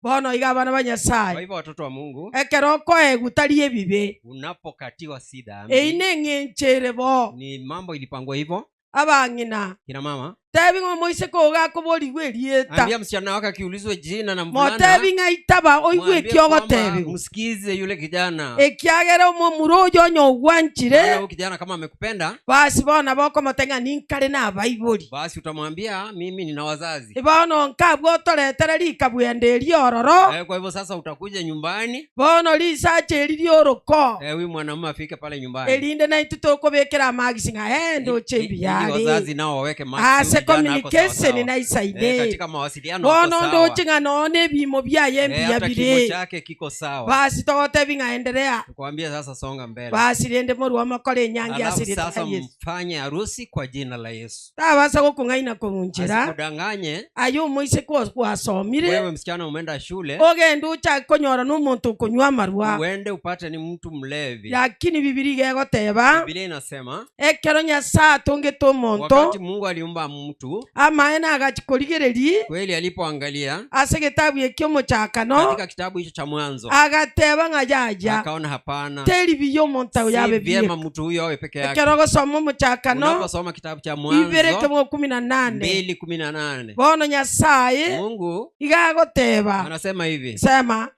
Bono iga bana banyasai. Kwa hivyo watoto wa Mungu, ekero koe gutari ebibe. Unapokatiwa si dhambi. Eine ng'enchere bo. Ni mambo ilipangwa hivyo. Abang'ina. Kina mama. Tebi ngomoise koga kobori gwerieta. Ambia msichana wako akiulizwe jina na mvulana. Motebi ngaitaba oigwe kyogo tebi. Msikize yule kijana. Ekiagera omurojo nyogwanchire. Huyo kijana kama amekupenda, basi bona boko motenga ninkare na Bible. Basi utamwambia mimi nina wazazi. Bono nkabwo toretera likabwende liororo. Kwa hivyo sasa utakuja nyumbani. Bono lisache lilioroko. Huyu mwanamume afike pale nyumbani. Elinde na itutokobekera magisi ngahendo chembi yali. Wazazi nao waweke magisi. Communication na isaide. Katika mawasiliano wako sawa. Bono ndo chinga none bimo bya yembi ya bire. Kimo chake kiko sawa. Basi tote bingaendelea. Tukwambia sasa songa mbele. Basi liende moru wa makole nyangi asiri. Sasa mfanye harusi kwa jina la Yesu. Basa kukungaina kunjira. Asikudanganye. Ayo moise kwa somire. Wewe msichana umeenda shule. Oge nducha konyora n'umuntu kunywa marwa. Uende upate ni mtu mlevi. Lakini Biblia igoteba. Biblia inasema. Ekero Nyasaye tunge tomonto. Wakati Mungu aliumba mtu. Ama ena agachikoligereri. Kweli alipoangalia. Ase kitabu ekyomo chakano. Katika kitabu hicho cha Mwanzo. Agateba ngajaja. Akaona hapana. Teri biyo monta yabe biye. Si vyema mtu huyo awe peke yake. Ekero gosoma mu chakano. Unaposoma kitabu cha Mwanzo. Ibereke mu 18. 2:18. Bono Nyasaye. Mungu. Igagoteba. Anasema hivi. Sema.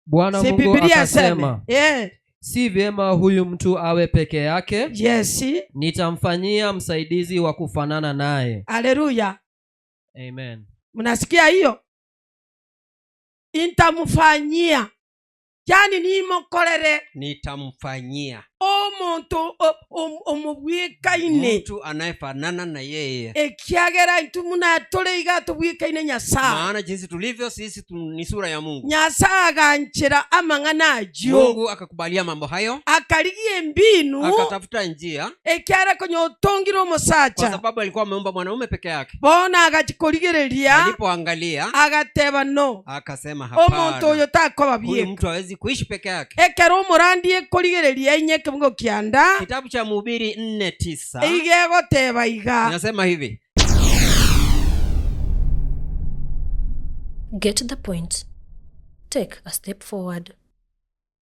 Bwana si Mungu akasema. Si vyema huyu mtu awe peke yake. Yes. Nitamfanyia msaidizi wa kufanana naye. Haleluya. Amen. Mnasikia hiyo? Nitamfanyia. Yani nimokorere. Nitamfanyia. Omuntu omubwikaine. Mtu anayefanana na yeye. Ekiagera itumuna toleiga tubwikaine Nyasaye. Maana jinsi tulivyo sisi ni sura ya Mungu. Nyasaye aganchira amang'ana ajyo. Mungu akakubalia mambo hayo. Akaligie mbinu. Akatafuta njia. Ekiara konyo tongiro mosacha. Kwa sababu alikuwa ameumba mwanaume peke yake. Bona agachikoligereria. Alipoangalia. Agateba no. Akasema hapana. Omuntu oyo takoba biye. Huyu mtu hawezi kuishi peke yake. Ekero morandi ekoligereria inyeke mungo kianda. Kitabu cha Mhubiri 4:9. Igegoteba iga. Inasema hivi. Get the point. Take a step forward.